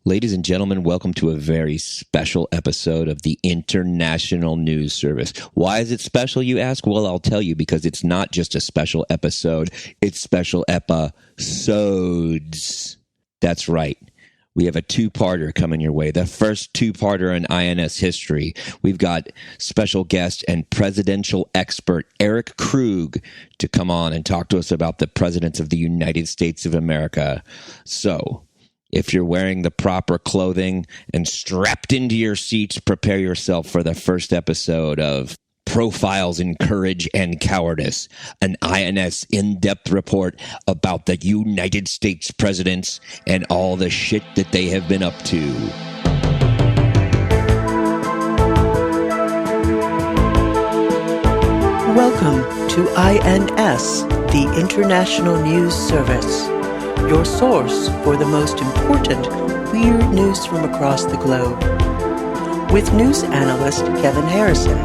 Ladies and gentlemen, welcome to a very special episode of the International News Service. Why is it special, you ask? Well, I'll tell you, because it's not just a special episode, it's special episodes. That's right. We have a two-parter coming your way, the first two-parter in INS history. We've got special guest and presidential expert Eric Krug to come on and talk to us about the presidents of the United States of America. So, if you're wearing the proper clothing and strapped into your seats, prepare yourself for the first episode of Profiles in Courage and Cowardice, an INS in-depth report about the United States presidents and all the shit that they have been up to. Welcome to INS, the International News Service, your source for the most important weird news from across the globe. With news analyst Kevin Harrison,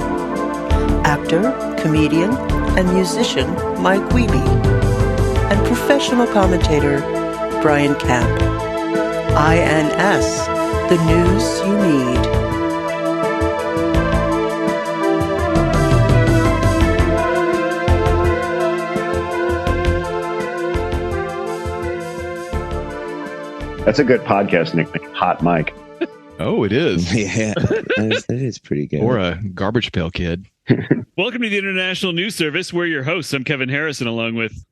actor, comedian, and musician Mike Wiebe, and professional commentator Brian Camp. INS, the news you need. That's a good podcast nickname, Hot Mike. Oh, it is. Yeah, it is pretty good. Or a garbage pail kid. Welcome to the International News Service. We're your hosts. I'm Kevin Harrison, along with...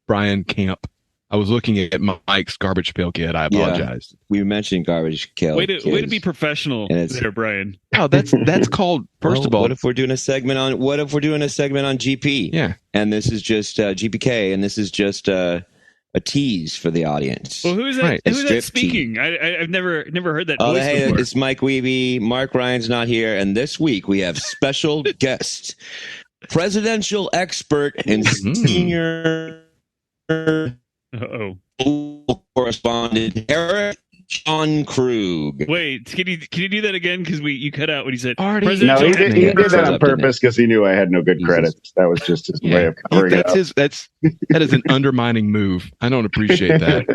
Brian Camp. I was looking at Mike's garbage pail kid. I apologize. Yeah, we mentioned garbage pail way to be professional there, Brian. Oh, that's called, first of all... What if we're doing a segment on GP? Yeah. And this is just GPK, and this is just... a tease for the audience. Well, who's that? Right. Who's that speaking? I've never heard that voice before. It's Mike Wiebe. Mark Ryan's not here, and this week we have special guest, presidential expert and senior correspondent Eric John Krug. Wait, can you do that again? Because you cut out when you said No, he did that on purpose because he knew I had no good credits. That was just his way of covering it up. That is an undermining move. I don't appreciate that.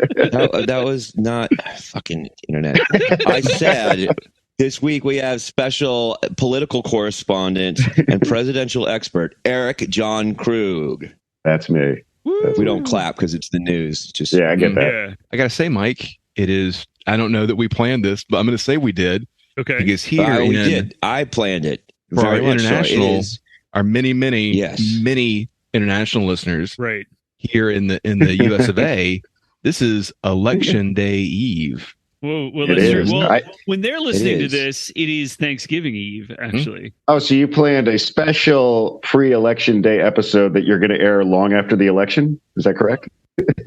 That was not fucking internet. I said this week we have special political correspondent and presidential expert Eric John Krug. That's me. We don't clap because it's the news. Just yeah, I get that. Yeah. I got to say, Mike, it is... I don't know that we planned this, but I'm going to say we did. Okay. Because here we did. I planned it. For our international, so our many international listeners, right here in the U.S. of A. This is Election Day Eve. Well, that's true. Well, when they're listening to this, it is Thanksgiving Eve, actually. Oh, so you planned a special pre-election day episode that you're going to air long after the election? Is that correct?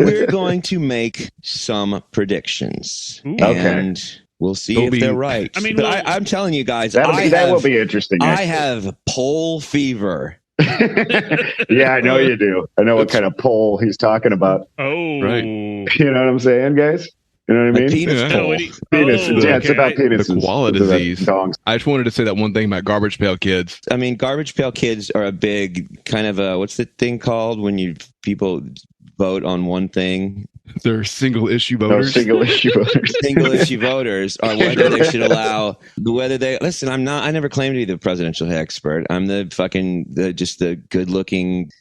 We're going to make some predictions. Ooh. And we'll see if they're right. I mean, but I'm telling you guys, that will be interesting. I have poll fever. Yeah, I know you do. I know what kind of poll he's talking about. Oh, right. You know what I'm saying, guys? You know what I mean? Penis poll. It's about penis. The koala disease. I just wanted to say that one thing about garbage pail kids. I mean, garbage pail kids are a big kind of what's the thing called when people vote on one thing? They're single issue voters. Single issue voters. Single issue voters are whether they should allow listen, I never claimed to be the presidential expert. I'm the good looking,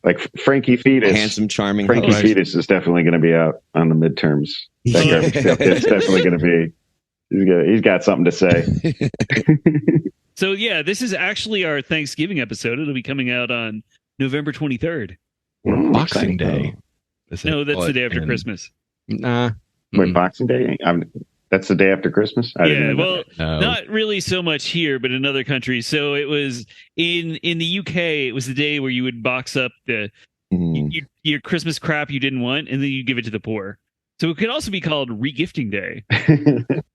like Frankie Fetus, handsome, charming Frankie host. Fetus is definitely going to be out on the midterms. That garbage pail kid's definitely going to be. He's got something to say. So yeah, this is actually our Thanksgiving episode. It'll be coming out on November 23rd. Boxing Day. No, that's the day after Christmas. Nah. Wait, Boxing Day? That's the day after Christmas? Not really so much here, but in other countries. So it was in the UK, it was the day where you would box up your Christmas crap you didn't want, and then you give it to the poor. So it could also be called regifting day.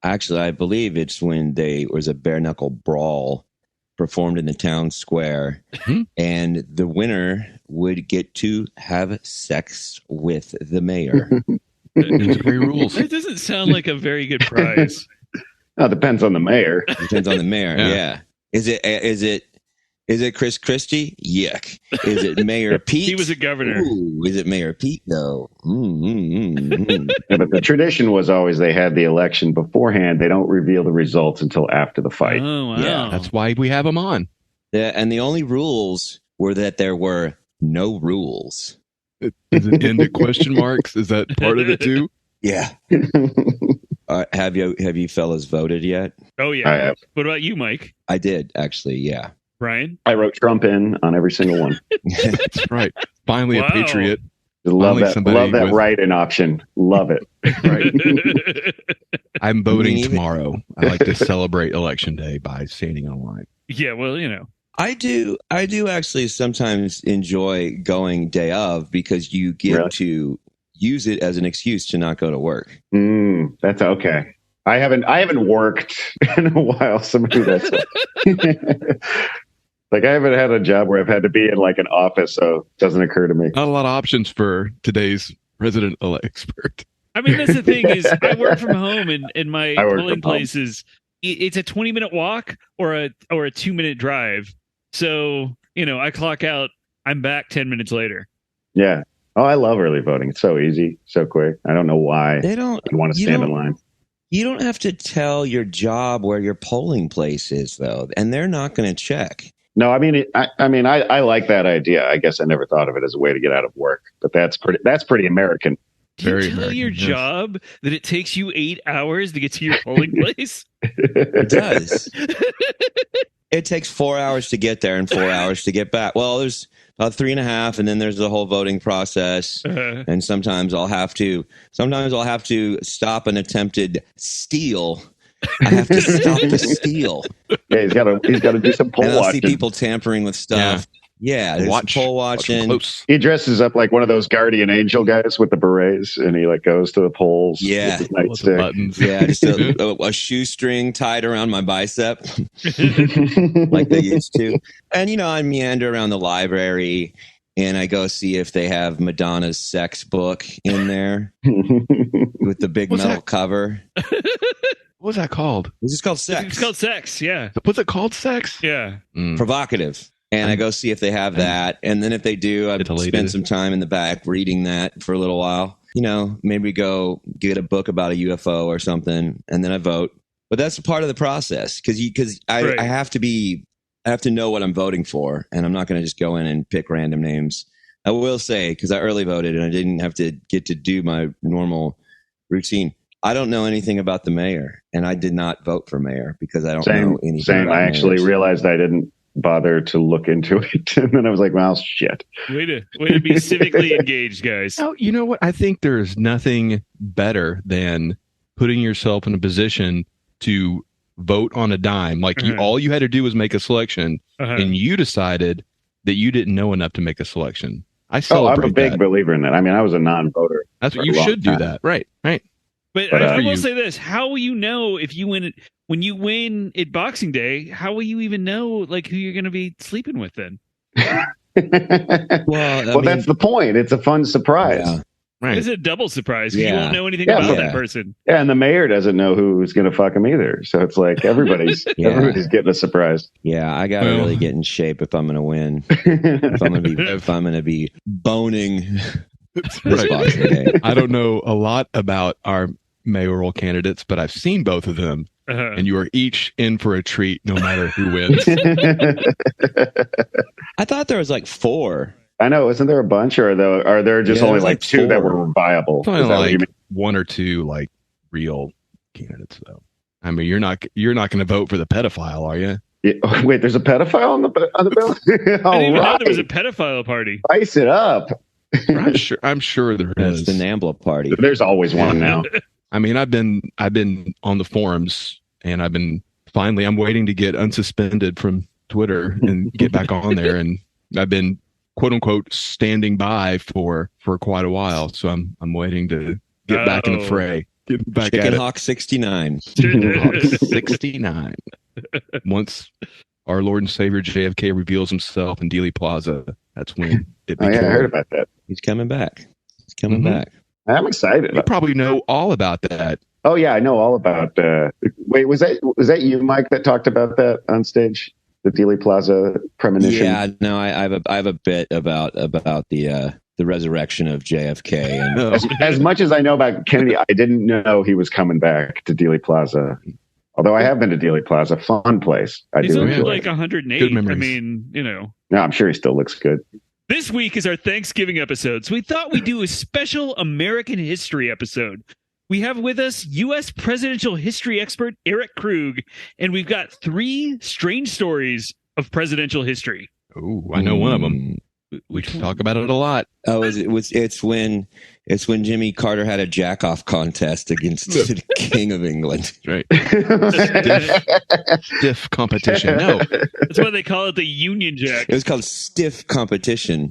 Actually, I believe it's when there was a bare knuckle brawl performed in the town square, and the winner would get to have sex with the mayor. There's great rules. That doesn't sound like a very good prize. Well, it depends on the mayor. Depends on the mayor. Yeah. Is it Is it Chris Christie? Yuck. Is it Mayor Pete? He was a governor. Ooh, is it Mayor Pete? No. Yeah, but the tradition was always they had the election beforehand. They don't reveal the results until after the fight. Oh, wow. Yeah, That's why we have them on. Yeah, and the only rules were that there were no rules. Is it end at question marks? Is that part of it too? Yeah. Have you fellas voted yet? Oh, I yeah. have. What about you, Mike? I did, actually, yeah. Brian? I wrote Trump in on every single one. That's right. Finally, Wow. a patriot. Love Finally that. somebody Love that with- write-in option. Love it. Right. I'm voting even- tomorrow. I like to celebrate election day by standing online. Yeah, well, you know. I do actually sometimes enjoy going day of because you get Really? to use it as an excuse to not go to work. That's okay. I haven't worked in a while. Somebody that's like I haven't had a job where I've had to be in like an office, so it doesn't occur to me. Not a lot of options for today's resident expert. I mean, that's the thing is I work from home and my I work polling from home. place is it's a 20-minute walk or a 2-minute drive. So, you know, I clock out, I'm back 10 minutes later. Yeah. Oh, I love early voting. It's so easy, so quick. I don't know why They don't you want to you stand in don't- line. You don't have to tell your job where your polling place is though, and they're not going to check. No, I mean, I like that idea. I guess I never thought of it as a way to get out of work, but that's pretty American. Do you Very tell American, your yes. job that it takes you 8 hours to get to your polling place? It does. It takes 4 hours to get there and 4 hours to get back. Well, there's about 3.5, and then there's the whole voting process. And sometimes I'll have to stop an attempted steal. I have to stop the steal. Yeah, he's got to do some poll And I'll see watching. people tampering with stuff. Yeah, there's Watch poll watch them watching. close. He dresses up like one of those guardian angel guys with the berets, and he like goes to the polls. Yeah. with his Lots of nightstick. buttons. Yeah, just a shoestring tied around my bicep like they used to. And, you know, I meander around the library and I go see if they have Madonna's sex book in there with the big What's metal that? cover. What was that called? This is called sex. It's called sex, yeah. Was it called sex? Yeah. Provocative. And I go see if they have that. And then if they do, I Titillated. spend some time in the back reading that for a little while. You know, maybe go get a book about a UFO or something, and then I vote. But that's a part of the process because Right. I have to know what I'm voting for, and I'm not going to just go in and pick random names. I will say, because I early voted and I didn't have to get to do my normal routine. I don't know anything about the mayor, and I did not vote for mayor because I don't know anything. Same. About I actually mayors. realized I didn't bother to look into it, and then I was like, "Well, shit." Way to be civically engaged, guys. Oh, you know what? I think there's nothing better than putting yourself in a position to vote on a dime. Like all you had to do was make a selection, and you decided that you didn't know enough to make a selection. I Oh, celebrate I'm a big that. believer in that. I mean, I was a non-voter. That's for what a you long should do. time. That right. But But, I will you- say this: how will you know if you win? When you win at Boxing Day, how will you even know like who you're going to be sleeping with then? Well, that's the point. It's a fun surprise. Yeah. Right. It's a double surprise. 'Cause you Yeah. won't know anything Yeah, about but- that person. Yeah, and the mayor doesn't know who's going to fuck him either. So it's like everybody's everybody's getting a surprise. Yeah, I got to Well- really get in shape if I'm going to win. If I'm going to be boning this Right. Boxing Day. I don't know a lot about our mayoral candidates, but I've seen both of them, and you are each in for a treat no matter who wins. I thought there was like 4. I know. Isn't there a bunch, or are there just Yeah, only there's like like 2 that 4. were viable? It's only Is that what you like mean? 1 or 2 like real candidates, though. I mean, you're not going to vote for the pedophile, are you? Yeah, oh, wait, there's a pedophile on the bill. I didn't even know there was a Right. pedophile party. Spice it up. I'm sure there That's is. the NAMBLA party. There's always one now. I mean, I've been on the forums, and I'm waiting to get unsuspended from Twitter and get back on there, and I've been quote unquote standing by for quite a while. So I'm waiting to get back in the Oh. fray. Get back Chicken at Hawk 69. it. 69. Once our Lord and Savior JFK reveals himself in Dealey Plaza, that's when it Oh becomes. yeah, I heard about that. He's coming back. He's coming Mhm. back. I'm excited. You probably know all about that. Oh yeah, I know all about. Wait, was that you, Mike, that talked about that on stage? The Dealey Plaza premonition. Yeah, no, I have a bit about the resurrection of JFK. And As much as I know about Kennedy, I didn't know he was coming back to Dealey Plaza. Although I have been to Dealey Plaza, fun place. He's do only enjoy like it. 108. Good memories. I mean, you know. No, I'm sure he still looks good. This week is our Thanksgiving episode, so we thought we'd do a special American history episode. We have with us U.S. presidential history expert Eric Krug, and we've got 3 strange stories of presidential history. Oh, I know one of them. We talk about it a lot. Oh, it's when Jimmy Carter had a jack-off contest against the King of England. Right. Stiff competition. No. That's why they call it the Union Jack. It was called stiff competition.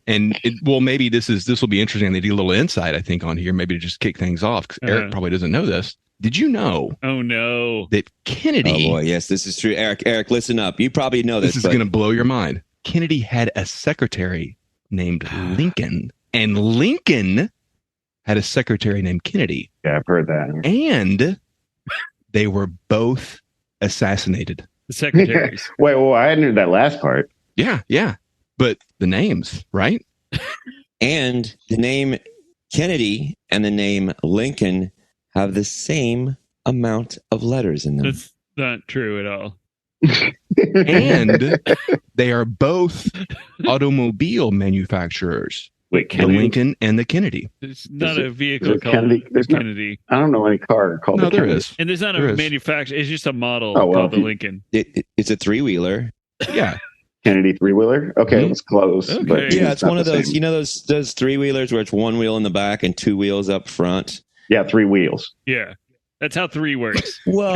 And maybe this will be interesting. They do a little insight, I think, on here, maybe to just kick things off, because Eric probably doesn't know this. Did you know? Oh no! That Kennedy. Oh boy, yes, this is true. Eric, listen up. You probably know this. This is going to blow your mind. Kennedy had a secretary named Lincoln, and Lincoln had a secretary named Kennedy. Yeah, I've heard that. And they were both assassinated. The secretaries. Wait, I hadn't heard that last part. Yeah. But the names, right? And the name Kennedy and the name Lincoln have the same amount of letters in them. That's not true at all. And they are both automobile manufacturers. Wait, The Kennedy? Lincoln and the Kennedy. It's not it- a vehicle it called Kennedy? There's Kennedy. I don't know any car called No, the there Kennedy. is. And there's not There a is. manufacturer. It's just a model Oh, well, called the Lincoln. It's a 3-wheeler. Yeah. Kennedy 3-wheeler? Okay, Mhm. it's close. Okay. But Yeah, it's not one of the those. same. You know those 3-wheelers where it's 1 wheel in the back and 2 wheels up front. Yeah, 3 wheels. Yeah. That's how 3 works. Well,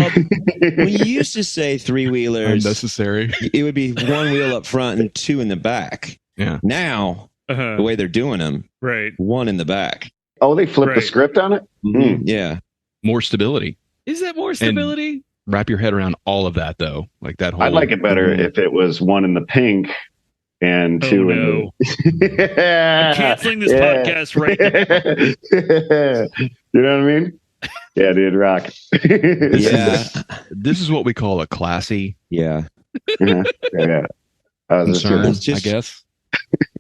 when you used to say 3-wheelers, Unnecessary. it would be 1 wheel up front and 2 in the back. Yeah. Now, Uh-huh. the way they're doing them, Right. 1 in the back. Oh, they flipped the Right. script on it? Mm. Yeah. More stability. Is that more stability? Wrap your head around all of that, though. Like that whole. I'd like it better if it was 1 in the pink and 2 in no. the... I'm canceling this podcast right now. You know what I mean? Yeah, dude, rock. Yeah. This is what we call a classy Yeah. Yeah. I was just concern, It's just- I guess.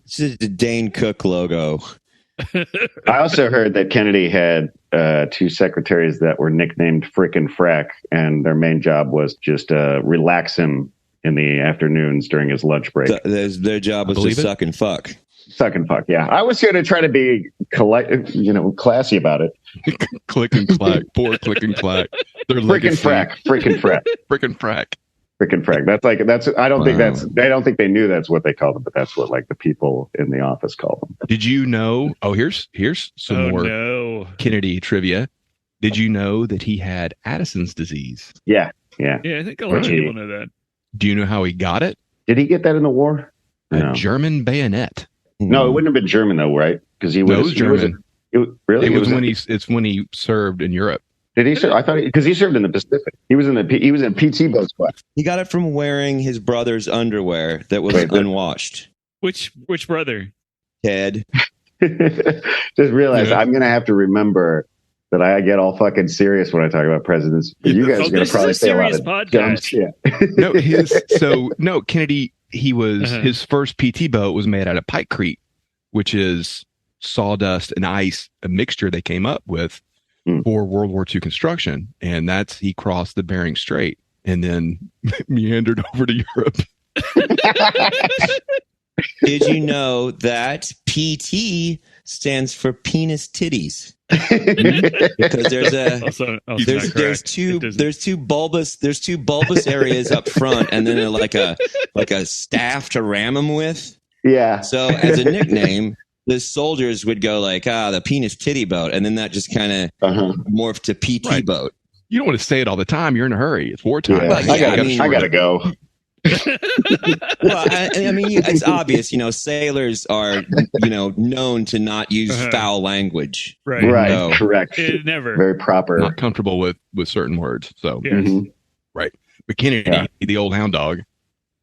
It's just the Dane Cook logo. I also heard that Kennedy had 2 secretaries that were nicknamed Frick and Frack, and their main job was just relax him in the afternoons during his lunch break. Their job was to Believe it? suck and fuck. Suck and fuck, yeah. I was here to try to be classy about it. Click and clack. Poor click and clack. Their Frick and legacy. Frack. Frick and Frack. Frick and frack. Frick and Frack. That's I don't think Wow. I don't think they knew that's what they called them, but that's what like the people in the office called them. Did you know? Oh, here's some Oh more no. Kennedy trivia. Did you know that he had Addison's disease? Yeah. Yeah, I think a lot of Gee. people know that. Do you know how he got it? Did he get that in the war? A No. German bayonet. No, it wouldn't have been German though, right? Because he was No, it was German. Really? It's when he served in Europe. Did he serve? I thought because he served in the Pacific. He was in PT boat squad. He got it from wearing his brother's underwear that was Wait, but- unwashed. Which brother? Ted. Just realized Yeah. I'm gonna have to remember that I get all fucking serious when I talk about presidents. You guys Oh, are gonna this is probably a say a lot serious of podcast. dumb shit. No, Kennedy, Uh-huh. his first PT boat was made out of pikecrete, which is sawdust and ice, a mixture they came up with for World War II construction. And he crossed the Bering Strait and then meandered over to Europe. Did you know that PT stands for penis titties? Because Also there's not correct. two It doesn't- there's two bulbous areas up front, and then like a staff to ram them with. Yeah. So as a nickname, the soldiers would go like, the penis titty boat, and then that just kind of Uh-huh. morphed to PT Right. boat. You don't want to say it all the time. You're in a hurry. It's wartime. Yeah. Well, I yeah, gotta, I gotta go. Well, I mean, it's obvious. Sailors are known to not use Uh-huh. foul language. right. Right. No. Correct. Never. Very proper. Not comfortable with certain words. So, Yes. Mhm. but Kennedy, Yeah. the old hound dog.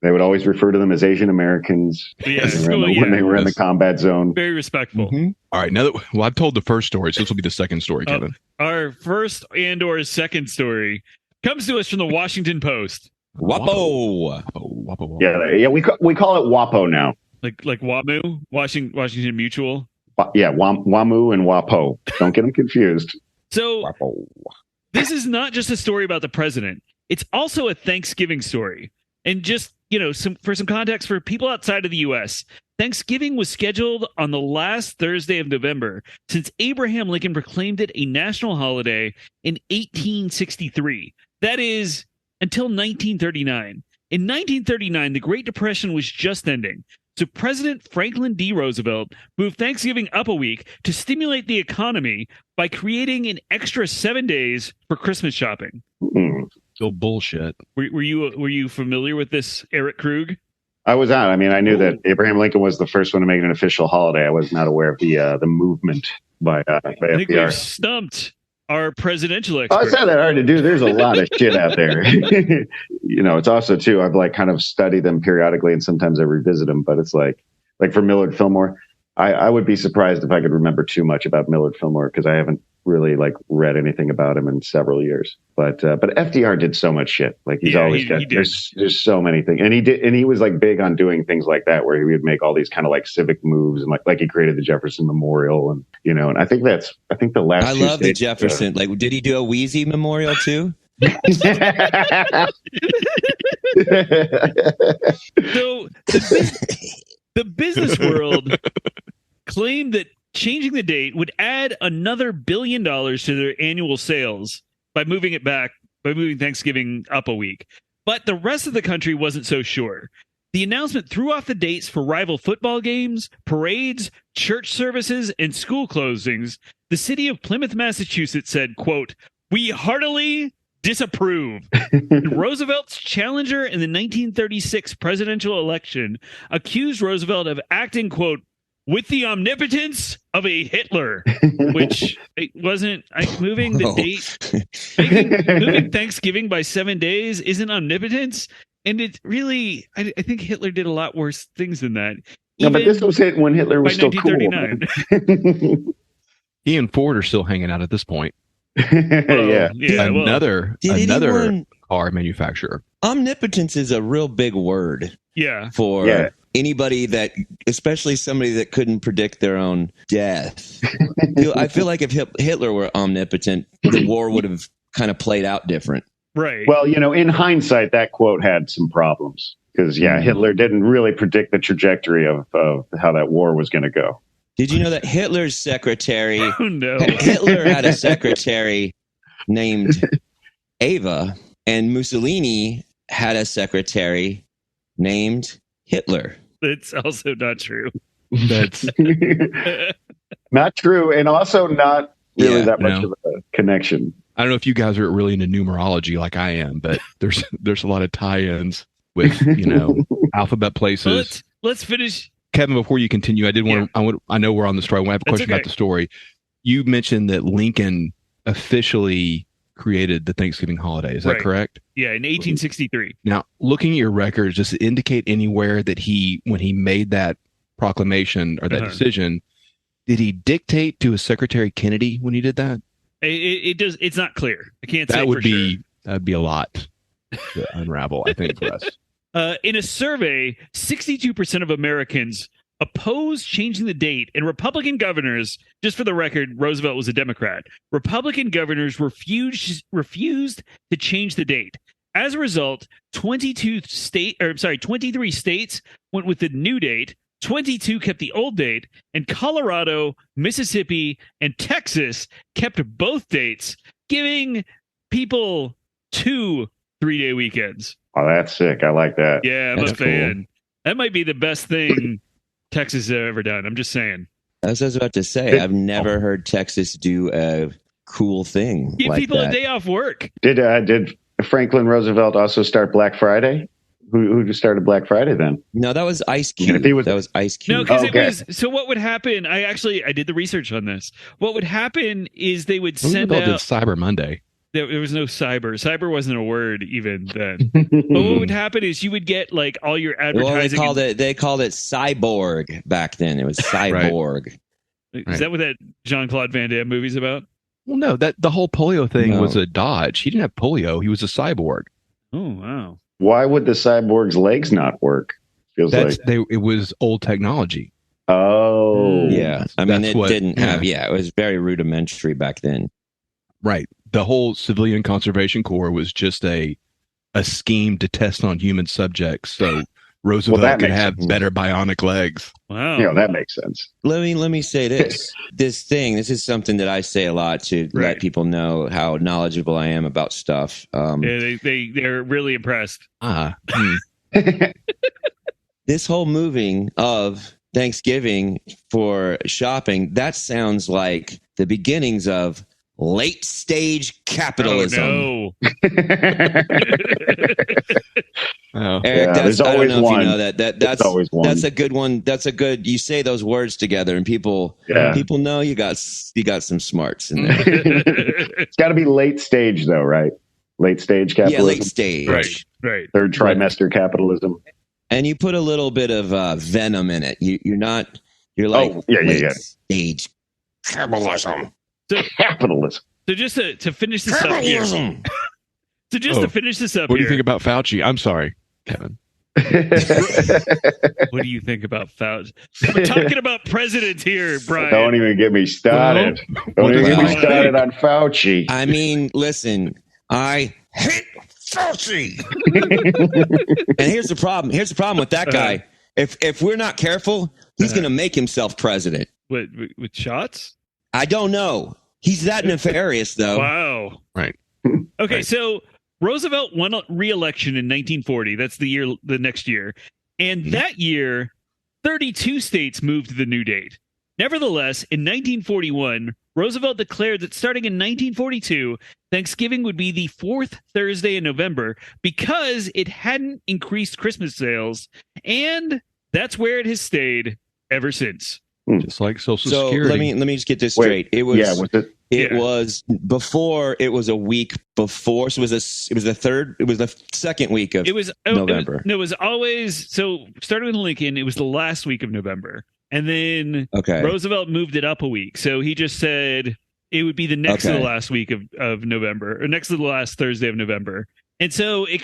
They would always refer to them as Asian Americans Yes. when they were in the combat zone. Very respectful. Mhm. All right. Now that I've told the first story, so this will be the second story, Oh. Kevin. Our first and/or second story comes to us from the Washington Post. WAPO. WAPO. Yeah. We call it WAPO now. Like WAMU, Washington Mutual. WAMU and WAPO. Don't get them confused. So WAPO. this is not just a story about the president. It's also a Thanksgiving story. And just, for some context for people outside of the U.S., Thanksgiving was scheduled on the last Thursday of November since Abraham Lincoln proclaimed it a national holiday in 1863. That is until 1939. In 1939, the Great Depression was just ending. So President Franklin D. Roosevelt moved Thanksgiving up a week to stimulate the economy by creating an extra 7 days for Christmas shopping. So bullshit. Were you familiar with this, Eric Krug? I was not. I mean, I knew that Abraham Lincoln was the first one to make it an official holiday. I was not aware of the movement by I think FDR. we've stumped our presidential expert. Oh, it's not that hard to do. There's a lot of shit out there. It's also too. I've kind of studied them periodically, and sometimes I revisit them. But it's like for Millard Fillmore, I would be surprised if I could remember too much about Millard Fillmore because I haven't really read anything about him in several years. But FDR did so much shit. He's always got. There's so many things, and he was big on doing things like that, where he would make all these kind of civic moves, and like he created the Jefferson Memorial, and and I think the last. I love the Jefferson. Did he do a Wheezy Memorial too? So the business world claimed that changing the date would add another $1 billion to their annual sales by moving Thanksgiving up a week. But the rest of the country wasn't so sure. The announcement threw off the dates for rival football games, parades, church services, and school closings. The city of Plymouth, Massachusetts said, quote, "We heartily disapprove." Roosevelt's challenger in the 1936 presidential election accused Roosevelt of acting, quote, "with the omnipotence of a Hitler," which it wasn't. Moving the date, moving Thanksgiving by 7 days isn't omnipotence, and it's really. I think Hitler did a lot worse things than that. No, but this was it when Hitler was still cool. He and Ford are still hanging out at this point. Another car manufacturer. Omnipotence is a real big word. Yeah. For anybody that, especially somebody that couldn't predict their own death. I feel like if Hitler were omnipotent, the war would have kind of played out different. Right. Well, in hindsight, that quote had some problems because, Hitler didn't really predict the trajectory of how that war was going to go. Did you know that Hitler's secretary? Oh, no. Hitler had a secretary named Ava, and Mussolini had a secretary named Hitler. That's also not true. That's not true, and also not really that much of a connection. I don't know if you guys are really into numerology like I am, but there's a lot of tie-ins with alphabet places. Well, let's finish. Kevin, before you continue, I did want to. I know we're on the story. I want to have a question about the story. You mentioned that Lincoln officially created the Thanksgiving holiday. Is that correct? Yeah, in 1863. Now, looking at your records, does it indicate anywhere that when he made that proclamation or that decision, did he dictate to his secretary Kennedy when he did that? It does. It's not clear. I can't say that for sure. That would be a lot to unravel, I think, for us. In a survey, 62% of Americans opposed changing the date, and Republican governors, just for the record, Roosevelt was a Democrat. Republican governors refused to change the date. As a result, 23 states went with the new date, 22 kept the old date, and Colorado, Mississippi, and Texas kept both dates, giving people 2 3-day weekends. Oh, that's sick. I like that. Yeah, I'm a fan. Cool. That might be the best thing Texas has ever done. I'm just saying. As I was about to say, I've never heard Texas do a cool thing. Give like people that. a day off work. Did Franklin Roosevelt also start Black Friday? Who started Black Friday then? No, that was Ice Cube. That was Ice Cube. No, because it was. So what would happen? I did the research on this. What would happen is they would send out Cyber Monday. There was no cyber. Cyber wasn't a word even then. But what would happen is you would get all your advertising. Well, they called it cyborg back then. It was cyborg. Right. Is that what that Jean-Claude Van Damme movie's about? Well, no. The whole polio thing was a dodge. He didn't have polio. He was a cyborg. Oh wow! Why would the cyborg's legs not work? Feels like it was old technology. Oh, yeah. I mean, it didn't have. Yeah, it was very rudimentary back then. Right. The whole Civilian Conservation Corps was just a scheme to test on human subjects, so Roosevelt could have better bionic legs. Wow. Yeah, that makes sense. Let me say this. This is something that I say a lot to let people know how knowledgeable I am about stuff. Yeah, they're really impressed. This whole moving of Thanksgiving for shopping, that sounds like the beginnings of late stage capitalism. Oh, no. Eric, there's always one. You know that's always one. That's a good one. That's a good. You say those words together, and people know you got some smarts in there. It's got to be late stage, though, right? Late stage capitalism. Yeah, late stage. Right. Third trimester capitalism. And you put a little bit of venom in it. You're like late stage capitalism. Capitalism. So just to finish this up here. To finish this up what do you think about Fauci? I'm sorry, Kevin. What do you think about Fauci? We're talking about presidents here, Brian. Don't even get me started. Don't even get me started on Fauci. I mean, listen, I hate Fauci. And here's the problem. Here's the problem with that guy. If we're not careful, he's going to make himself president. With shots? I don't know. He's that nefarious, though. Wow. Right. Okay, right. So Roosevelt won re-election in 1940. That's the next year. And that year, 32 states moved to the new date. Nevertheless, in 1941, Roosevelt declared that starting in 1942, Thanksgiving would be the fourth Thursday in November because it hadn't increased Christmas sales. And that's where it has stayed ever since. Just like Social Security. Let me just get this straight. It was it was before. It was a week before. So it was the second week of November. It was always so. Starting with Lincoln, it was the last week of November, and then Roosevelt moved it up a week. So he just said it would be the next to the last week of November, or next to the last Thursday of November. And so it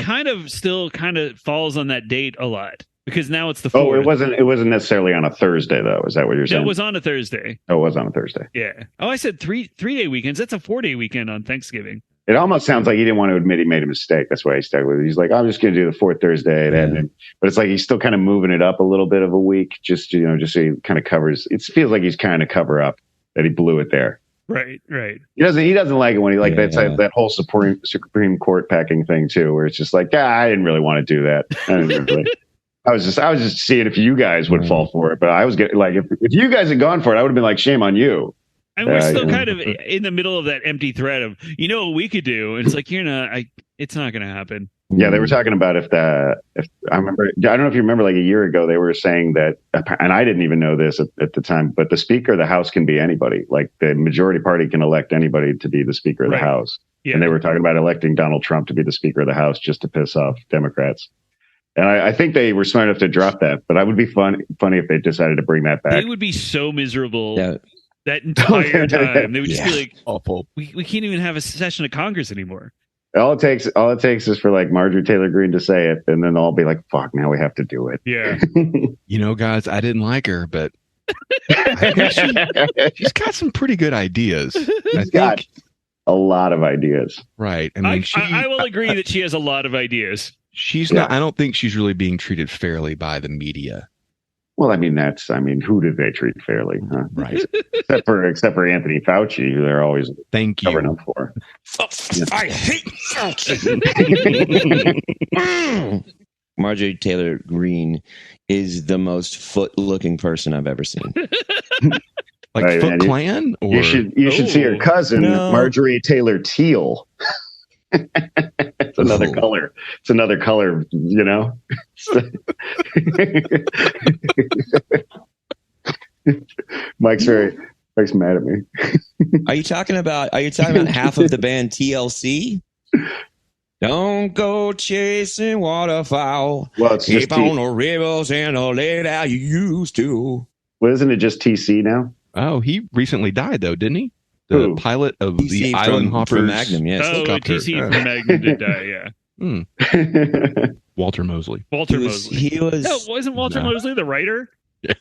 still falls on that date a lot. Because now it's the 4th. Oh, it wasn't necessarily on a Thursday, though. Is that what you're saying? It was on a Thursday. Oh, it was on a Thursday. Yeah. Oh, I said 3-day weekends. That's a 4-day weekend on Thanksgiving. It almost sounds like he didn't want to admit he made a mistake. That's why he stuck with it. He's like, I'm just going to do the fourth Thursday. But it's like he's still kind of moving it up a little bit of a week, just so he kind of covers. It feels like he's kind of cover up that he blew it there. Right. He doesn't like it when he that whole Supreme Court packing thing too, where it's just like, I didn't really want to do that. I was just seeing if you guys would fall for it, but I was getting like, if you guys had gone for it, I would have been like, shame on you. And we're still kind of in the middle of that empty thread of, what we could do. And it's like, it's not going to happen. Yeah. They were talking about if I remember, I don't know if you remember, like a year ago, they were saying that, and I didn't even know this at the time, but the Speaker of the House can be anybody. Like the majority party can elect anybody to be the Speaker of the House. Yeah. And they were talking about electing Donald Trump to be the Speaker of the House just to piss off Democrats. And I think they were smart enough to drop that, but I would be funny if they decided to bring that back. They would be so miserable that entire time. They would just be like, awful. We can't even have a session of Congress anymore. All it takes is for like Marjorie Taylor Greene to say it, and then they'll all be like, "Fuck, now we have to do it." Yeah. Guys, I didn't like her, but I think she's got some pretty good ideas. She's got a lot of ideas. Right. I will agree that she has a lot of ideas. She's not. I don't think she's really being treated fairly by the media. Well, who did they treat fairly? Huh? Right. except for Anthony Fauci, who they're always covering up for. I hate Fauci. Marjorie Taylor Greene is the most foot-looking person I've ever seen. Like Foot Clan? You should see her cousin, Marjorie Taylor Teal. It's another color. It's another color, Mike's mad at me. Are you talking about half of the band TLC? Don't go chasing waterfowl. Well, it's keep on the rivers and the lake how you used to. Well, isn't it just TC now? Oh, he recently died though, didn't he? The pilot of TC the Island Hoppers from Magnum, yes. TC from Magnum did die, yeah. Walter Mosley. He was. No, wasn't Walter Mosley the writer? Yeah.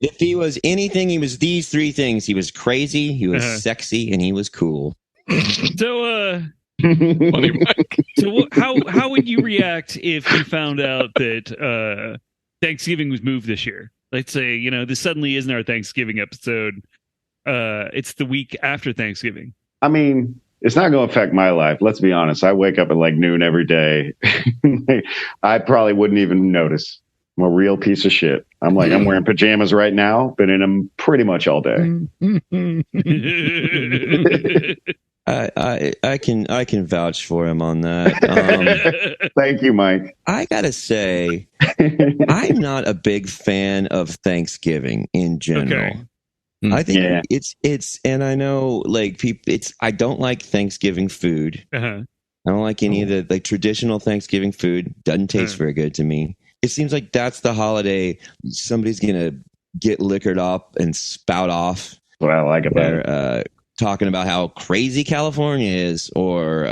If he was anything, he was these three things. He was crazy, he was sexy, and he was cool. So, Funny, Mike. so how would you react if you found out that Thanksgiving was moved this year? Let's say, this suddenly isn't our Thanksgiving episode. It's the week after Thanksgiving. I mean, it's not going to affect my life. Let's be honest. I wake up at like noon every day. I probably wouldn't even notice. I'm a real piece of shit. I'm wearing pajamas right now, been in them pretty much all day. I can vouch for him on that. Thank you, Mike. I gotta say, I'm not a big fan of Thanksgiving in general. Okay. I think it's, and I know like people, I don't like Thanksgiving food. I don't like any of the like traditional Thanksgiving food. Doesn't taste very good to me. It seems like that's the holiday somebody's gonna get liquored up and spout off. What I like about it. Talking about how crazy California is, or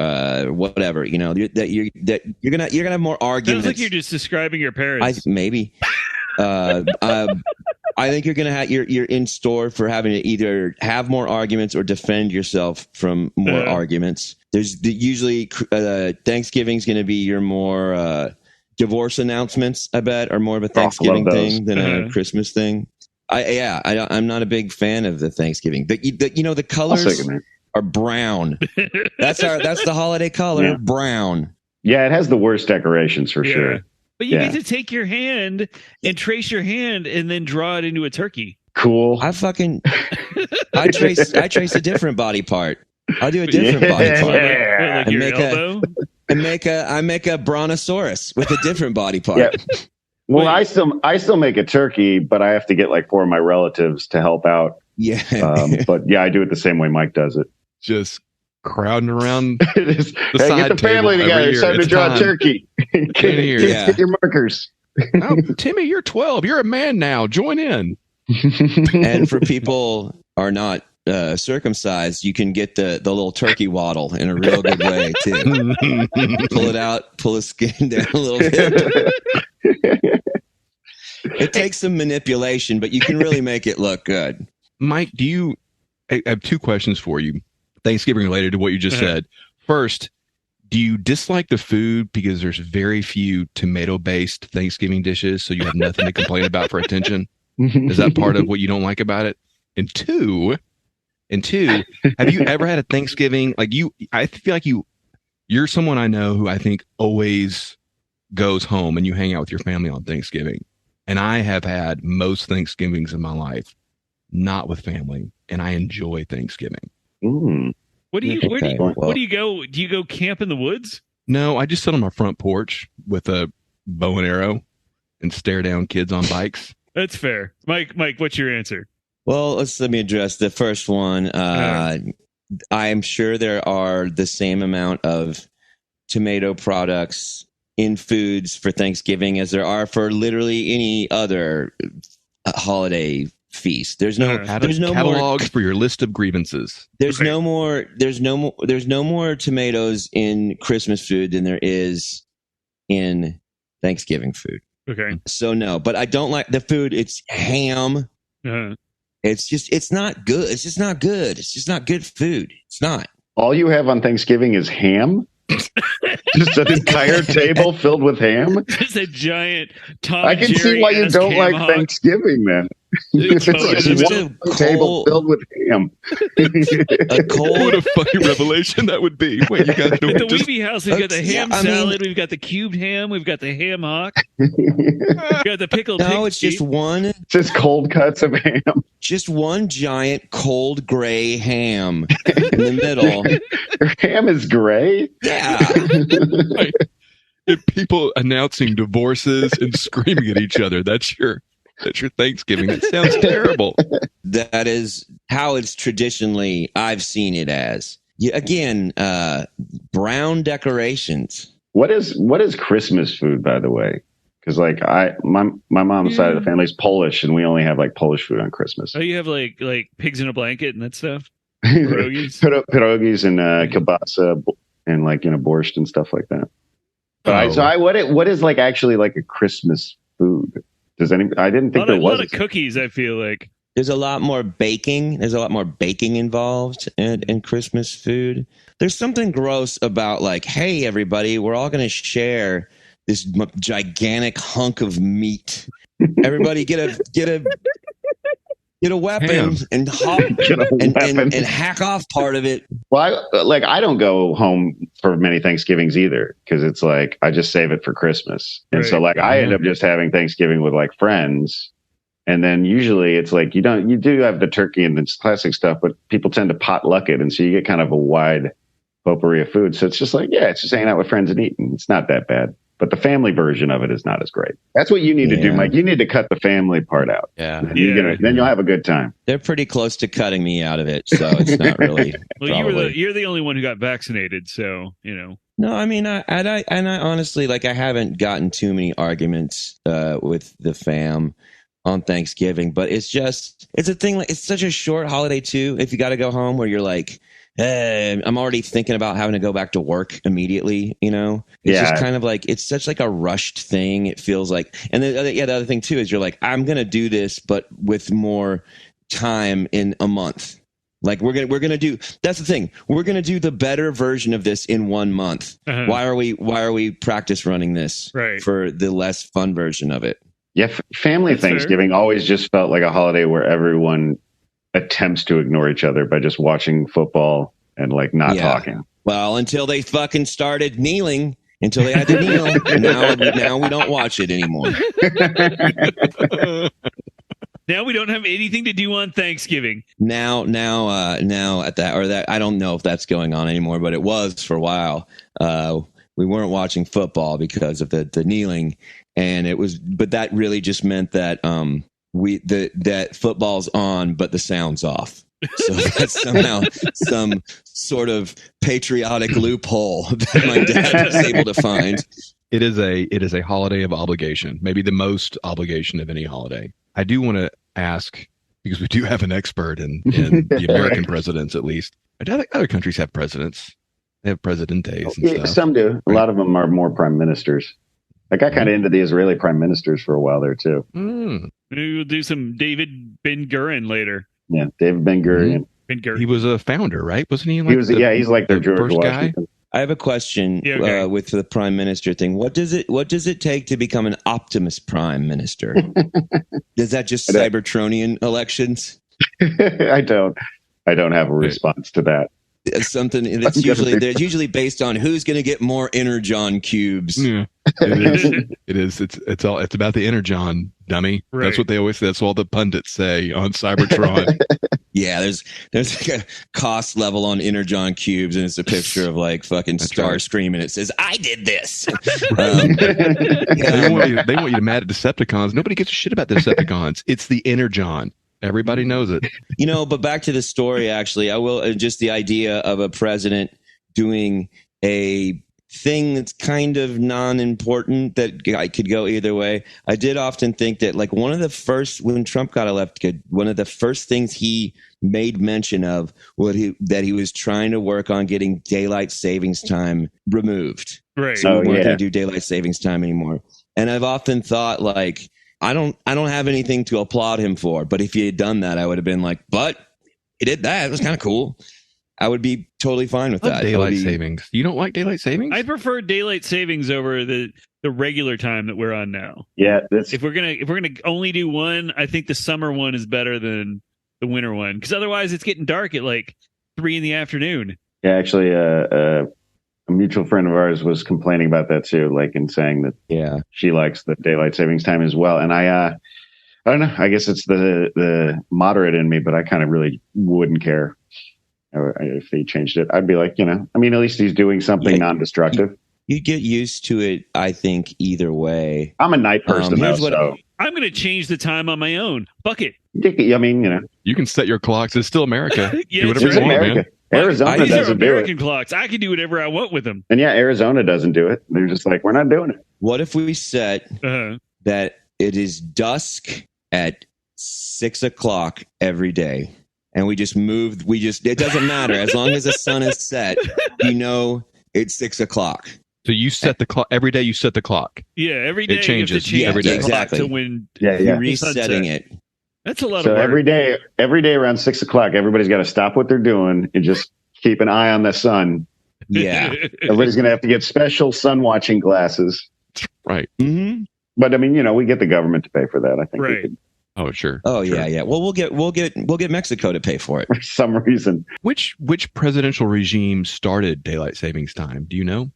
whatever, that you're gonna have more arguments. Sounds like you're just describing your parents. Maybe. I think you're gonna you're in store for having to either have more arguments or defend yourself from more arguments. There's usually Thanksgiving's gonna be your more divorce announcements, I bet, are more of a Thanksgiving thing than a Christmas thing. I'm not a big fan of the Thanksgiving. The colors are brown. That's the holiday color, brown. Yeah, it has the worst decorations for sure. But you get to take your hand and trace your hand and then draw it into a turkey. Cool. I trace a different body part. I'll do a different body part. Like your elbow? I make a brontosaurus with a different body part. Yeah. Well, I still make a turkey, but I have to get like 4 of my relatives to help out. Yeah. But yeah, I do it the same way Mike does it. Just crowding around. Get the family together. It's time to draw a turkey. Get your markers. Oh, Timmy, you're 12. You're a man now. Join in. And for people are not circumcised, you can get the little turkey waddle in a real good way too. Pull it out, pull the skin down a little bit. It takes some manipulation, but you can really make it look good. Mike, I have 2 questions for you, Thanksgiving related to what you just said. First, do you dislike the food because there's very few tomato-based Thanksgiving dishes, so you have nothing to complain about for attention? Is that part of what you don't like about it? And two, have you ever had a Thanksgiving I feel like you're someone I know who I think always goes home and you hang out with your family on Thanksgiving. And I have had most Thanksgivings in my life not with family, and I enjoy Thanksgiving. Where do you go? Do you go camp in the woods? No, I just sit on my front porch with a bow and arrow and stare down kids on bikes. That's fair. Mike, what's your answer? Well, let me address the first one. I'm sure there are the same amount of tomato products in foods for Thanksgiving as there are for literally any other holiday feast. There's no catalogs for your list of grievances. There's no more tomatoes in Christmas food than there is in Thanksgiving food. Okay. So no, but I don't like the food. It's ham. It's not good. It's just not good. It's just not good food. It's not. All you have on Thanksgiving is ham? Just an entire table filled with ham? Just a giant Tom I can see why you don't like Thanksgiving then. It's just one table filled with ham. What a funny revelation that would be. Wait, you got the Weeby house, we've got the ham salad, we've got the cubed ham, we've got the ham hock, we've got the pickled pig. No, it's just one. Just cold cuts of ham. Just one giant cold gray ham in the middle. Your ham is gray? Yeah. If people announcing divorces and screaming at each other, that's your Thanksgiving. That sounds terrible. That is how it's traditionally, I've seen it as. Again, brown decorations. What is Christmas food, by the way? Because my mom's side of the family is Polish, and we only have like Polish food on Christmas. Oh, you have like pigs in a blanket and that stuff? Pierogies? Pierogies and kielbasa and borscht and stuff like that. But what is like actually like a Christmas food? I didn't think there was. A lot of cookies, I feel like. There's a lot more baking. There's a lot more baking involved in Christmas food. There's something gross about like, hey, everybody, we're all going to share this gigantic hunk of meat. Everybody get a weapon and hack off part of it. Well, I don't go home for many Thanksgivings either, because it's like I just save it for Christmas. And so like I end up just having Thanksgiving with like friends. And then usually it's like you do have the turkey and the classic stuff, but people tend to potluck it. And so you get kind of a wide potpourri of food. So it's just like, it's just hanging out with friends and eating. It's not that bad. But the family version of it is not as great. That's what you need to do, Mike. You need to cut the family part out. Yeah. Then you'll have a good time. They're pretty close to cutting me out of it, so it's not really. Well, you're the only one who got vaccinated, so you know. No, I mean, I honestly, like, I haven't gotten too many arguments with the fam on Thanksgiving, but it's a thing. Like, it's such a short holiday too. If you got to go home, where you're like, I'm already thinking about having to go back to work immediately. You know, it's just kind of like it's such like a rushed thing. It feels like, and the other thing too is you're like, I'm gonna do this, but with more time in a month. Like we're gonna do. That's the thing. We're gonna do the better version of this in 1 month. Uh-huh. Why are we practice running this for the less fun version of it? Yeah, family Thanksgiving always just felt like a holiday where everyone attempts to ignore each other by just watching football and like not talking. Well, until they fucking started kneeling, until they had to kneel, and now we don't watch it anymore. Now we don't have anything to do on Thanksgiving. Now at that I don't know if that's going on anymore, but it was for a while. We weren't watching football because of the kneeling. And but that really just meant that that football's on, but the sound's off. So that's somehow some sort of patriotic loophole that my dad was able to find. It is a holiday of obligation, maybe the most obligation of any holiday. I do want to ask, because we do have an expert in the American presidents, at least. Other countries have presidents. They have presidentes and stuff. Some do. A lot of them are more prime ministers. I got kind of into the Israeli prime ministers for a while there, too. Maybe we'll do some David Ben-Gurion later. Yeah, David Ben-Gurion. He was a founder, right? Wasn't he? Like he's like their George Washington. I have a question with the prime minister thing. What does it take to become an optimist prime minister? Is that just Cybertronian elections? I don't have a response to that. It's something that's usually based on who's going to get more Energon cubes. Yeah, it is. It's about the Energon, dummy. Right. That's what they always say. That's what all the pundits say on Cybertron. Yeah, there's like a cost level on Energon cubes, and it's a picture of like fucking Starscream, and it says, "I did this." They want you to mad at Decepticons. Nobody gives a shit about the Decepticons. It's the Energon. Everybody knows it. But back to the story, actually, I will just the idea of a president doing a thing that's kind of non-important that could go either way. I did often think that like when Trump got elected, one of the first things he made mention of that he was trying to work on getting daylight savings time removed. Right. So we weren't going to do daylight savings time anymore. And I've often thought like, I don't have anything to applaud him for, but if he had done that, I would have been like, but he did that. It was kind of cool. I would be totally fine with that. Daylight savings. You don't like daylight savings? I prefer daylight savings over the regular time that we're on now. Yeah. If we're gonna only do one, I think the summer one is better than the winter one, because otherwise it's getting dark at like 3 p.m. Yeah, actually, a mutual friend of ours was complaining about that too, like, and saying that she likes the daylight savings time as well. And I don't know. I guess it's the moderate in me, but I kind of really wouldn't care if they changed it. I'd be like, at least he's doing something non-destructive. You get used to it, I think, either way. I'm a night person, so I'm going to change the time on my own. Fuck it. I mean, you can set your clocks. It's still America. Yeah, do whatever you want, man. Arizona doesn't do it. American clocks. I can do whatever I want with them. And Arizona doesn't do it. They're just like, we're not doing it. What if we set that it is dusk at 6 o'clock every day, and we just it doesn't matter as long as the sun is set. It's 6 o'clock. So you set the clock every day. You set the clock. Yeah, every day It changes every day. Exactly. To when You're resetting it. That's a lot So of work. every day around 6 o'clock, everybody's got to stop what they're doing and just keep an eye on the sun. Yeah. Everybody's going to have to get special sun watching glasses. Right. Mm-hmm. But I mean, we get the government to pay for that. I think we Right. could, Oh, sure. Oh Sure. yeah. Well, we'll get Mexico to pay for it. for some reason. Which presidential regime started daylight savings time? Do you know?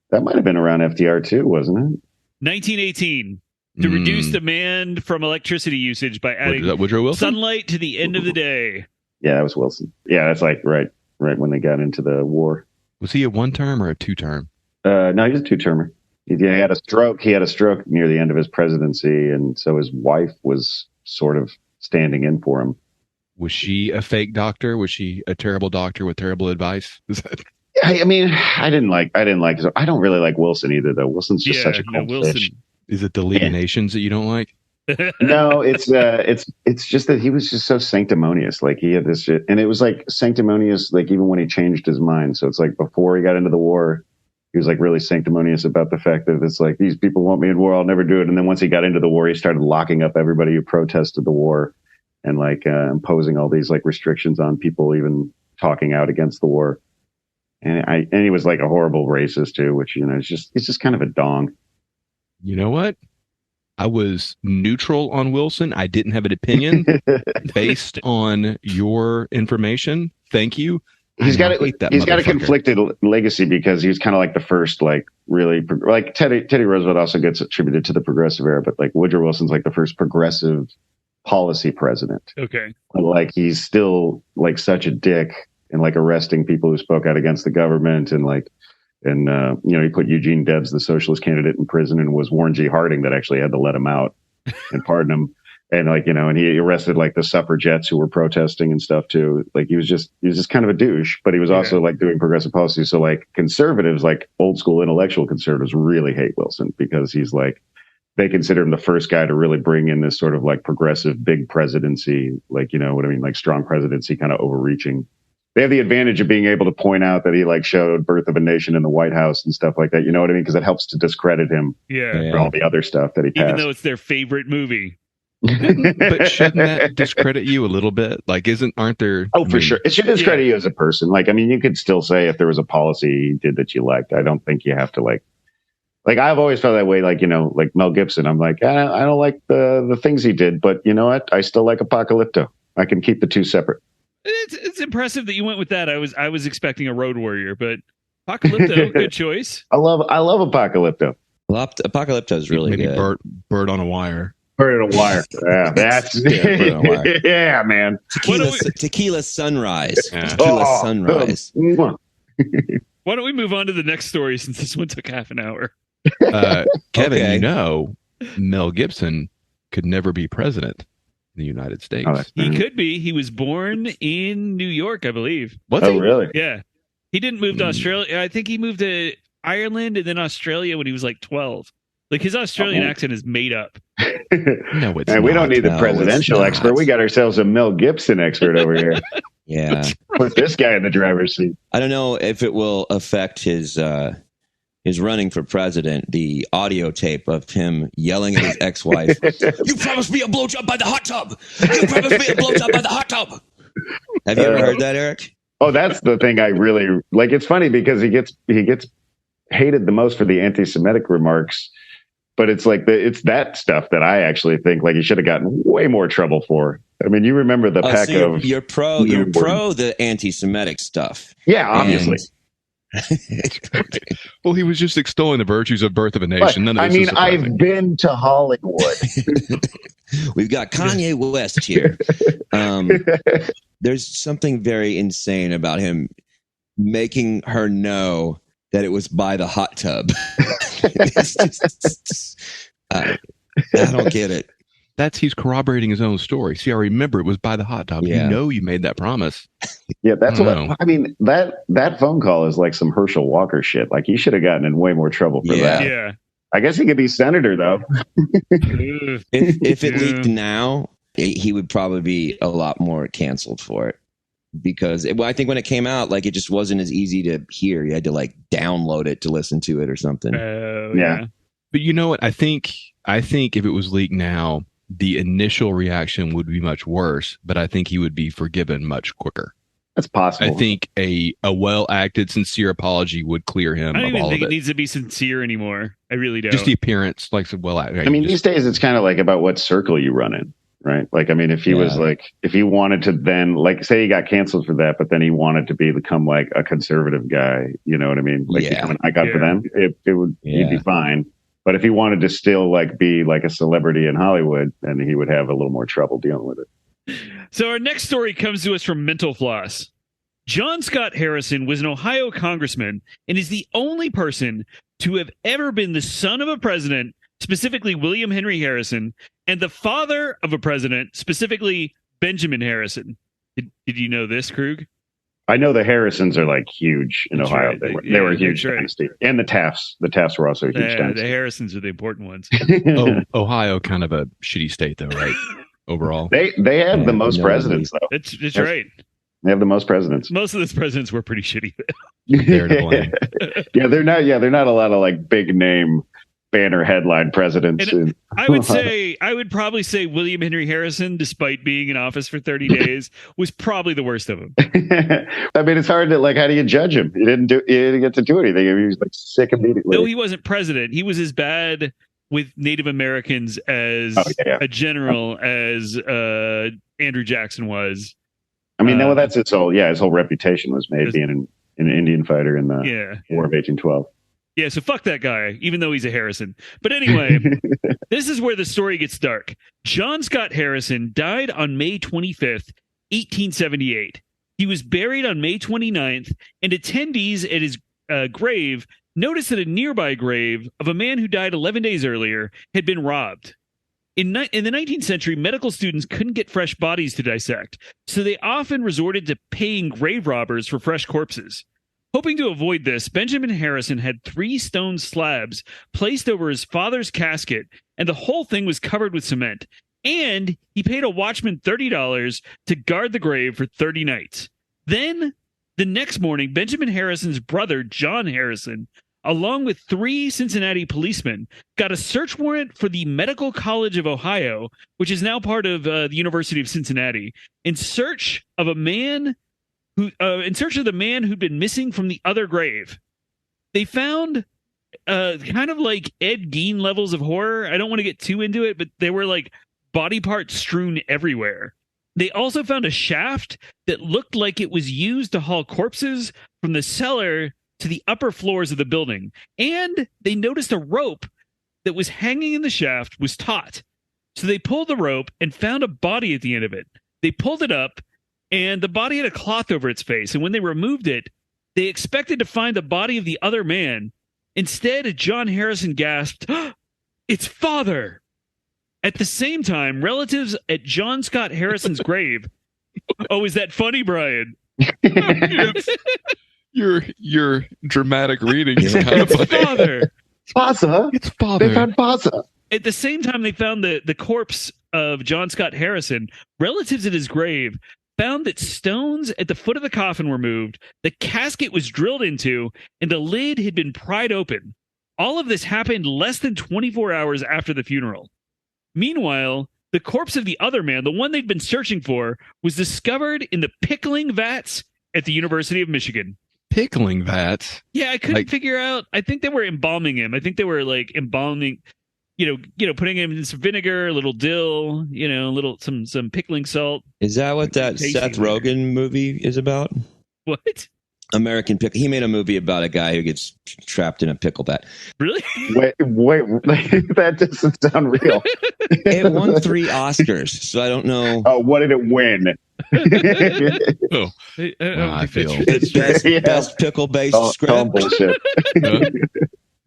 That might have been around FDR too, wasn't it? 1918 to reduce demand from electricity usage by Was adding that Woodrow Wilson? sunlight to the end of the day. Yeah, that was Wilson. Yeah, that's like right when they got into the war. Was he a 1-term or a 2-term? No, he was a 2-termer. He had a stroke. He had a stroke near the end of his presidency, and so his wife was sort of standing in for him. Was she a fake doctor? Was she a terrible doctor with terrible advice? I mean, I didn't like. I don't really like Wilson either, though. Wilson's just such a cold fish. Is it the League of Nations that you don't like? No, it's just that he was just so sanctimonious. Like he had this shit, and it was like sanctimonious, like even when he changed his mind. So it's like before he got into the war, he was like really sanctimonious about the fact that it's like, these people want me in war, I'll never do it. And then once he got into the war, he started locking up everybody who protested the war and like imposing all these like restrictions on people even talking out against the war. And he was like a horrible racist too, which it's just kind of a dong. You know what? I was neutral on Wilson. I didn't have an opinion based on your information. Thank you. He's got a conflicted legacy because he was kind of like the first, like really like Teddy Roosevelt also gets attributed to the progressive era, but like Woodrow Wilson's like the first progressive policy president. Okay. Like he's still like such a dick and like arresting people who spoke out against the government and he put Eugene Debs, the socialist candidate, in prison, and was Warren G. Harding that actually had to let him out and pardon him. And and he arrested like the suffragettes who were protesting and stuff too. Like he was just kind of a douche, but he was also like doing progressive policy. So like conservatives, like old school intellectual conservatives, really hate Wilson because he's like, they consider him the first guy to really bring in this sort of like progressive big presidency, like, like strong presidency, kind of overreaching. They have the advantage of being able to point out that he like showed Birth of a Nation in the White House and stuff like that. You know what I mean? Because it helps to discredit him for all the other stuff that he passed. Even though it's their favorite movie. But shouldn't that discredit you a little bit? Like, aren't there? Oh, for sure. It should discredit you as a person. Like, I mean, you could still say if there was a policy he did that you liked. I don't think you have to like I've always felt that way. Like, like Mel Gibson, I'm like, I don't like the things he did, but you know what? I still like Apocalypto. I can keep the two separate. It's impressive that you went with that. I was expecting a Road Warrior, but Apocalypto, good choice. I love Apocalypto. Apocalypto is really maybe good. Bird on a Wire. Bird on a Wire. Yeah, that's Bird on a Wire. Yeah, man. Tequila Sunrise. Yeah. Tequila Sunrise. Why don't we move on to the next story since this one took half an hour? Kevin, Okay. Mel Gibson could never be president in the United States. He could be. He was born in New York, I believe. Was he? Really? Yeah. He didn't move to Australia. I think he moved to Ireland and then Australia when he was like 12. Like his Australian accent is made up. No, it's and we don't need the No, presidential it's expert. not. We got ourselves a Mel Gibson expert over here. Yeah. Put this guy in the driver's seat. I don't know if it will affect his running for president. The audio tape of him yelling at his ex-wife, "You promised me a blowjob by the hot tub. You promised me a blowjob by the hot tub." Have you ever heard that, Eric? Oh, that's the thing I really like. It's funny because he gets hated the most for the anti-Semitic remarks, but it's like it's that stuff that I actually think like he should have gotten way more trouble for. I mean, you remember the pack of you're pro the anti-Semitic stuff. Yeah, obviously. Well, he was just extolling the virtues of Birth of a Nation. But, I mean, I've been to Hollywood. We've got Kanye West here. There's something very insane about him making her know that it was by the hot tub. It's just, I don't get it. He's corroborating his own story. See, I remember it was by the hot tub. Yeah. You made that promise. Yeah, that's what know. I mean. That phone call is like some Herschel Walker shit. Like he should have gotten in way more trouble for that. Yeah. I guess he could be senator though. If it leaked now, he would probably be a lot more canceled for it. because I think when it came out, like it just wasn't as easy to hear. You had to like download it to listen to it or something. Yeah. But you know what? I think if it was leaked now, the initial reaction would be much worse, but I think he would be forgiven much quicker. That's possible. I think a well-acted, sincere apology would clear him. I don't of even all think of it needs to be sincere anymore. I really don't. Just the appearance, like well-acted. I mean, these days it's kind of like about what circle you run in, right? Like, I mean, if he was like, if he wanted to then, like, say he got canceled for that, but then he wanted to become like a conservative guy, you know what I mean? Like, become an icon for them, it would, he'd be fine. But if he wanted to still like be like a celebrity in Hollywood, then he would have a little more trouble dealing with it. So our next story comes to us from Mental Floss. John Scott Harrison was an Ohio congressman and is the only person to have ever been the son of a president, specifically William Henry Harrison, and the father of a president, specifically Benjamin Harrison. Did you know this, Krug? I know the Harrisons are like huge in Ohio. Right. They were a huge dynasty. And the Tafts. The Tafts were also a huge dynasty. The Harrisons are the important ones. Ohio, kind of a shitty state, though, right? Overall, they have the most presidents, though. It's right. They have the most presidents. Most of those presidents were pretty shitty. They're to blame. They're not a lot of like big name banner headline presidents. I would probably say William Henry Harrison, despite being in office for 30 days, was probably the worst of them. I mean, it's hard to like, how do you judge him? He didn't get to do anything. He was like sick immediately. No, he wasn't president. He was as bad with Native Americans as a general as Andrew Jackson was. I mean, that's his whole reputation was made being an Indian fighter in the War of 1812. Yeah, so fuck that guy, even though he's a Harrison. But anyway, this is where the story gets dark. John Scott Harrison died on May 25th, 1878. He was buried on May 29th, and attendees at his grave noticed that a nearby grave of a man who died 11 days earlier had been robbed. In the 19th century, medical students couldn't get fresh bodies to dissect, so they often resorted to paying grave robbers for fresh corpses. Hoping to avoid this, Benjamin Harrison had 3 stone slabs placed over his father's casket, and the whole thing was covered with cement. And he paid a watchman $30 to guard the grave for 30 nights. Then, the next morning, Benjamin Harrison's brother, John Harrison, along with 3 Cincinnati policemen, got a search warrant for the Medical College of Ohio, which is now part of the University of Cincinnati, in search of the man who'd been missing from the other grave. They found kind of like Ed Gein levels of horror. I don't want to get too into it, but there were like body parts strewn everywhere. They also found a shaft that looked like it was used to haul corpses from the cellar to the upper floors of the building. And they noticed a rope that was hanging in the shaft was taut. So they pulled the rope and found a body at the end of it. They pulled it up, and the body had a cloth over its face. And when they removed it, they expected to find the body of the other man. Instead, John Harrison gasped, "It's father!" At the same time, relatives at John Scott Harrison's grave. Oh, is that funny, Brian? Your dramatic reading is kind of funny. Father. Pasa. It's father. They found Pasa. At the same time they found the corpse of John Scott Harrison, relatives at his grave found that stones at the foot of the coffin were moved, the casket was drilled into, and the lid had been pried open. All of this happened less than 24 hours after the funeral. Meanwhile, the corpse of the other man, the one they'd been searching for, was discovered in the pickling vats at the University of Michigan. Pickling vats? Yeah, I couldn't figure out. I think they were embalming him. I think they were like embalming, putting him in some vinegar, a little dill, some pickling salt. Is that what that Seth Rogen movie is about? What? American Pickle. He made a movie about a guy who gets trapped in a pickle vat. Really? Wait, that doesn't sound real. It won 3 Oscars, so I don't know. Oh, what did it win? I feel best pickle-based script. Bullshit.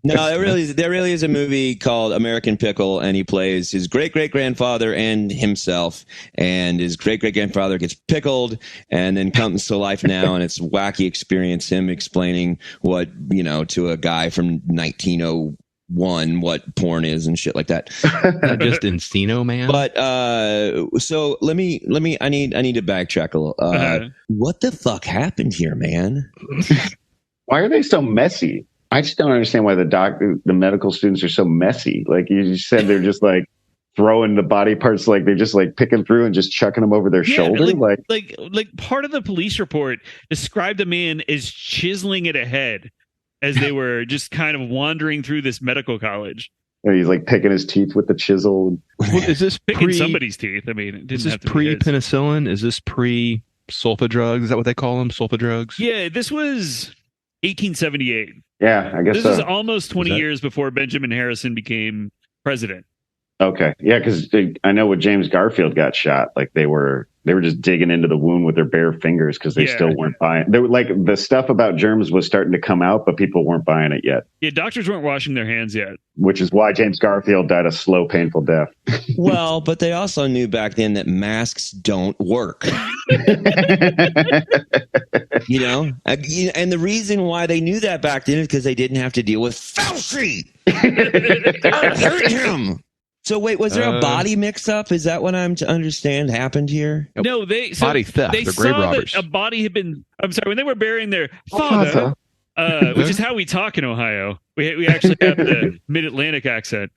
No, there really is a movie called American Pickle, and he plays his great-great-grandfather and himself, and his great-great-grandfather gets pickled and then comes to life now, and it's a wacky experience, him explaining what, to a guy from 1901 what porn is and shit like that. Just Encino Man. But so let me I need to backtrack a little. What the fuck happened here, man? Why are they so messy? I just don't understand why the medical students are so messy. Like you said, they're just like throwing the body parts, like they're just like picking through and just chucking them over their shoulder. Like part of the police report described a man as chiseling at a head as they were just kind of wandering through this medical college. And he's like picking his teeth with the chisel. Well, is this picking somebody's teeth? I mean, is this pre-penicillin? Is this pre-sulfa drugs? Is that what they call them? Sulfa drugs? Yeah, this was 1878. Yeah, I guess this is almost 20 years before Benjamin Harrison became president. Okay, yeah, because I know when James Garfield got shot, like they were just digging into the wound with their bare fingers because they still weren't buying. They were like, the stuff about germs was starting to come out, but people weren't buying it yet. Yeah, doctors weren't washing their hands yet, which is why James Garfield died a slow, painful death. Well, but they also knew back then that masks don't work. You know, and the reason why they knew that back then is because they didn't have to deal with Fauci. I hurt him. So wait, was there a body mix-up? Is that what I'm to understand happened here? No, body theft. They saw grave robbers. That a body had been. I'm sorry, when they were burying their father, which is how we talk in Ohio. We actually have the Mid-Atlantic accent.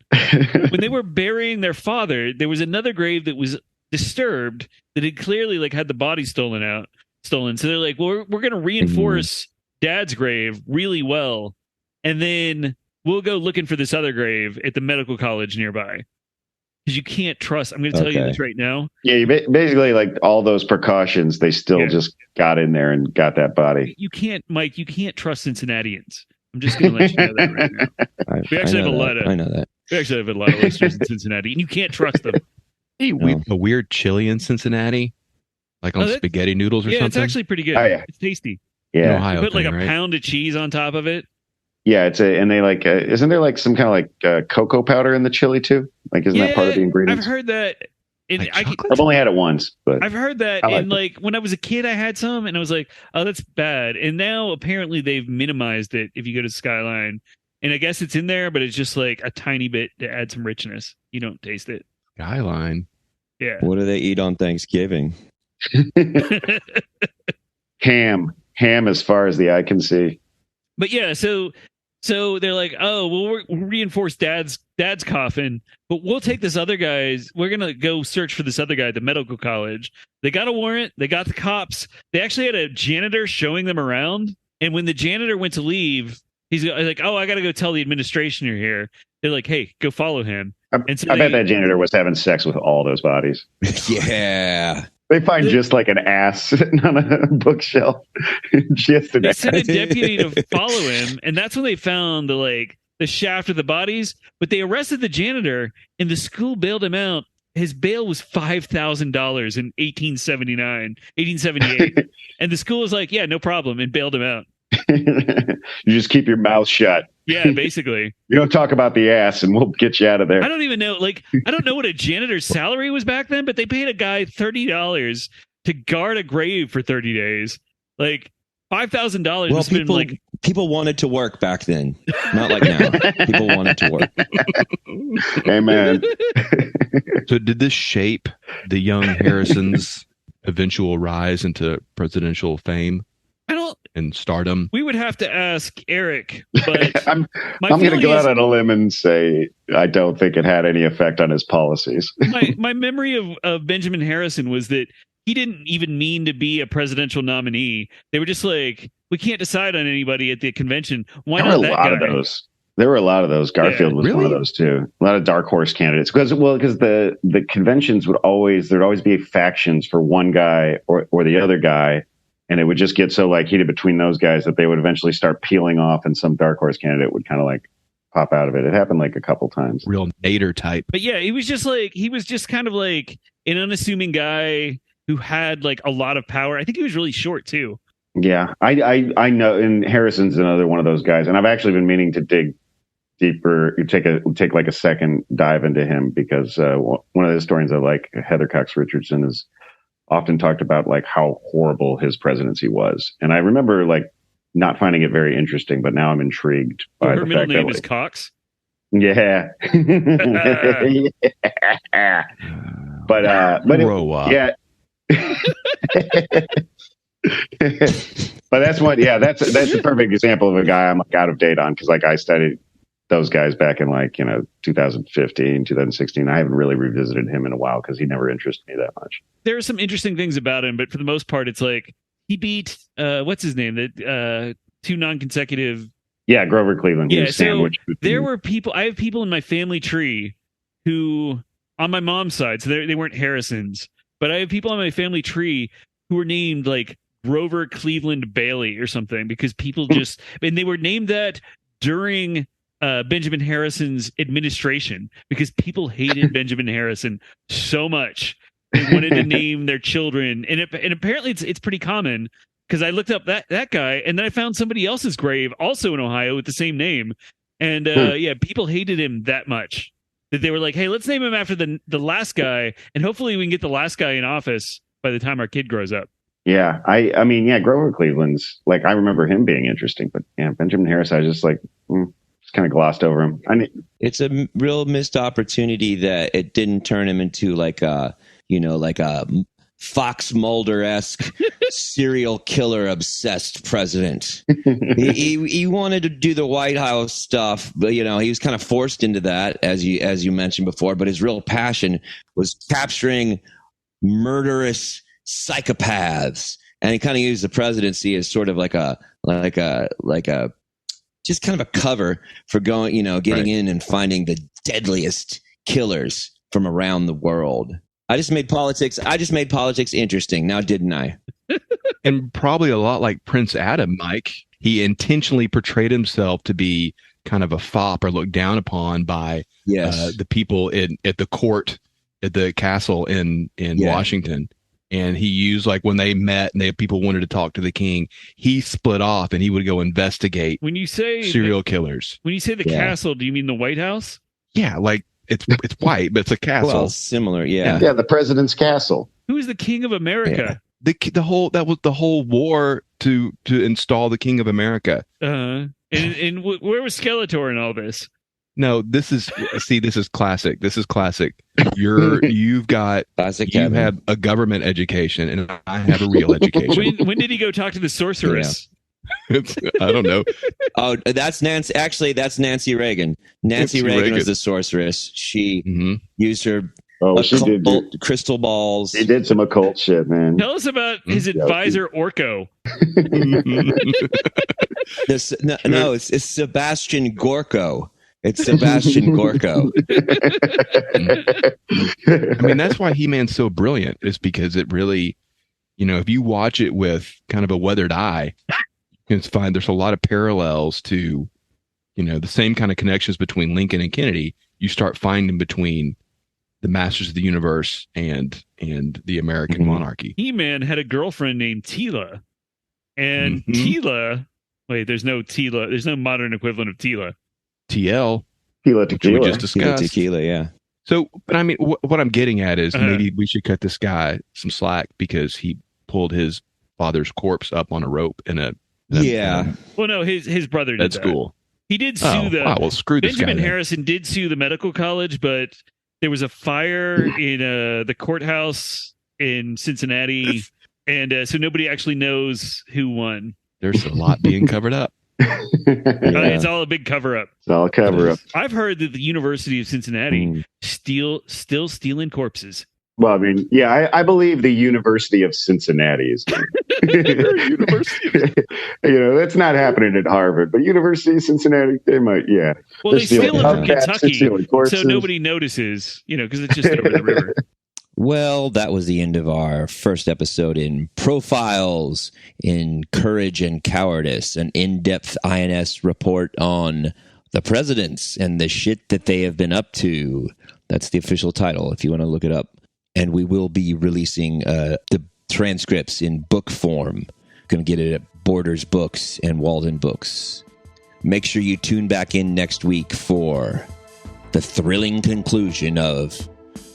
When they were burying their father, there was another grave that was disturbed that had clearly like had the body stolen. So they're like, well, we're going to reinforce Dad's grave really well, and then we'll go looking for this other grave at the medical college nearby. Because you can't trust. I'm going to tell you this right now. Yeah, you basically like all those precautions. They still just got in there and got that body. You can't, Mike. You can't trust Cincinnatians. I'm just going to let you know that right now. We actually have a lot of. I know that. We actually have a lot of listeners in Cincinnati, and you can't trust them. Hey, a weird chili in Cincinnati, like on spaghetti noodles or something. Yeah, it's actually pretty good. Oh, yeah. It's tasty. Yeah, Ohio you put like thing, a pound of cheese on top of it. Yeah, and they like, isn't there like some kind of like cocoa powder in the chili too? Like, isn't that part of the ingredients? I've heard that. I've only had it once, but I've heard that. And like when I was a kid, I had some, and I was like, "Oh, that's bad." And now apparently they've minimized it. If you go to Skyline, and I guess it's in there, but it's just like a tiny bit to add some richness. You don't taste it. Skyline. Yeah. What do they eat on Thanksgiving? Ham, as far as the eye can see. But yeah, so they're like, oh, well, we'll reinforce dad's coffin, but we'll take this other guy's. We're going to go search for this other guy at the medical college. They got a warrant. They got the cops. They actually had a janitor showing them around. And when the janitor went to leave, he's like, oh, I got to go tell the administration you're here. They're like, hey, go follow him. I bet that janitor was having sex with all those bodies. Yeah. They find just like an ass sitting on a bookshelf. Just they sent a deputy to follow him, and that's when they found the shaft of the bodies. But they arrested the janitor, and the school bailed him out. His bail was $5,000 in 1878, and the school was like, "Yeah, no problem," and bailed him out. You just keep your mouth shut. Yeah, basically. You don't talk about the ass, and we'll get you out of there. I don't even know. I don't know what a janitor's salary was back then, but they paid a guy $30 to guard a grave for 30 days. Like $5,000. Well, people wanted to work back then, not like now. People wanted to work. Amen. So, did this shape the young Harrison's eventual rise into presidential fame? And stardom. We would have to ask Eric, but I'm going to go out on a limb and say I don't think it had any effect on his policies. my memory of Benjamin Harrison was that he didn't even mean to be a presidential nominee. They were just like, we can't decide on anybody at the convention. Why not that guy? There were a lot of those. Garfield was one of those too. A lot of dark horse candidates because the conventions there'd always be factions for one guy or the other guy. And it would just get so heated between those guys that they would eventually start peeling off, and some dark horse candidate would kind of pop out of it. It happened a couple times. Real Nader type. But yeah, he was just kind of an unassuming guy who had a lot of power. I think he was really short too. Yeah, I know. And Harrison's another one of those guys, and I've actually been meaning to dig deeper, take a second dive into him because one of the historians I like, Heather Cox Richardson, is often talked about how horrible his presidency was. And I remember not finding it very interesting, but now I'm intrigued by her the middle fact name that is Cox. Yeah. Yeah. But Grow up. yeah. But that's what, yeah, that's a perfect example of a guy I'm like out of date on, because like I studied those guys back in 2015, 2016. I haven't really revisited him in a while because he never interested me that much. There are some interesting things about him, but for the most part, it's like he beat what's his name? The 2 non-consecutive. Yeah, Grover Cleveland. Yeah, so there were people. I have people in my family tree who, on my mom's side, so they weren't Harrisons, but I have people on my family tree who were named like Grover Cleveland Bailey or something, because people just, and they were named that during Benjamin Harrison's administration, because people hated Benjamin Harrison so much they wanted to name their children, and apparently it's pretty common, because I looked up that guy, and then I found somebody else's grave also in Ohio with the same name, and yeah, people hated him that much that they were like, hey, let's name him after the last guy, and hopefully we can get the last guy in office by the time our kid grows up. Yeah, I mean, yeah, Grover Cleveland's like, I remember him being interesting, but yeah, Benjamin Harris, I was just like, just kind of glossed over him. It's a real missed opportunity that it didn't turn him into like a Fox Mulder-esque serial killer obsessed president. He wanted to do the White House stuff, but he was kind of forced into that, as you mentioned before. But his real passion was capturing murderous psychopaths, and he kind of used the presidency as sort of like a just kind of a cover for getting in and finding the deadliest killers from around the world. I just made politics interesting, now didn't I? And probably a lot like Prince Adam, Mike. He intentionally portrayed himself to be kind of a fop or looked down upon by the people at the court, at the castle in Washington. And he used, like, when they met and people wanted to talk to the king, he split off and he would go investigate serial killers. When you say the castle, do you mean the White House? Yeah, like it's white, but it's a castle. Well, similar, yeah. Yeah, the president's castle. Who is the king of America? Yeah. The whole war to install the king of America. And where was Skeletor in all this? No, this is classic. This is classic. You have a government education, and I have a real education. When did he go talk to the sorceress? Yeah. I don't know. Oh, that's Nancy. Actually, that's Nancy Reagan. Nancy Reagan was the sorceress. She used her crystal balls. He did some occult shit, man. Tell us about his advisor, Orko. It's Sebastian Gorko. It's Sebastian Gorko. I mean, that's why He-Man's so brilliant, is because it really, if you watch it with kind of a weathered eye, you can find there's a lot of parallels to, the same kind of connections between Lincoln and Kennedy. You start finding between the Masters of the Universe and the American monarchy. He-Man had a girlfriend named Tila. And Tila, wait, there's no Tila. There's no modern equivalent of Tila. TL, Tila which we just discussed. Tequila, yeah. So, but I mean, what I'm getting at is maybe we should cut this guy some slack because he pulled his father's corpse up on a rope Well, no, his brother did at school. He did sue screw this Benjamin guy. Harrison did sue the medical college, but there was a fire in the courthouse in Cincinnati, and so nobody actually knows who won. There's a lot being covered up. It's all a big cover-up. It's all a cover-up. I've heard that the University of Cincinnati still stealing corpses. Well, I mean, yeah, I believe the University of Cincinnati is. That's not happening at Harvard, but University of Cincinnati, they might, yeah. Well, they steal it from Kentucky, so nobody notices, because it's just over the river. Well, that was the end of our first episode in Profiles in Courage and Cowardice, an in-depth INS report on the presidents and the shit that they have been up to. That's the official title, if you want to look it up. And we will be releasing the transcripts in book form. Going to get it at Borders Books and Walden Books. Make sure you tune back in next week for the thrilling conclusion of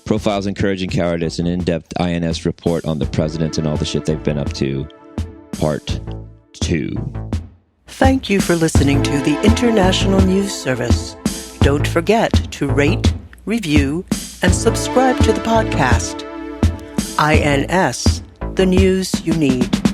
Profiles in Courage and Cowardice, an in-depth INS report on the presidents and all the shit they've been up to, Part 2. Thank you for listening to the International News Service. Don't forget to rate, review, and subscribe to the podcast. INS, the news you need.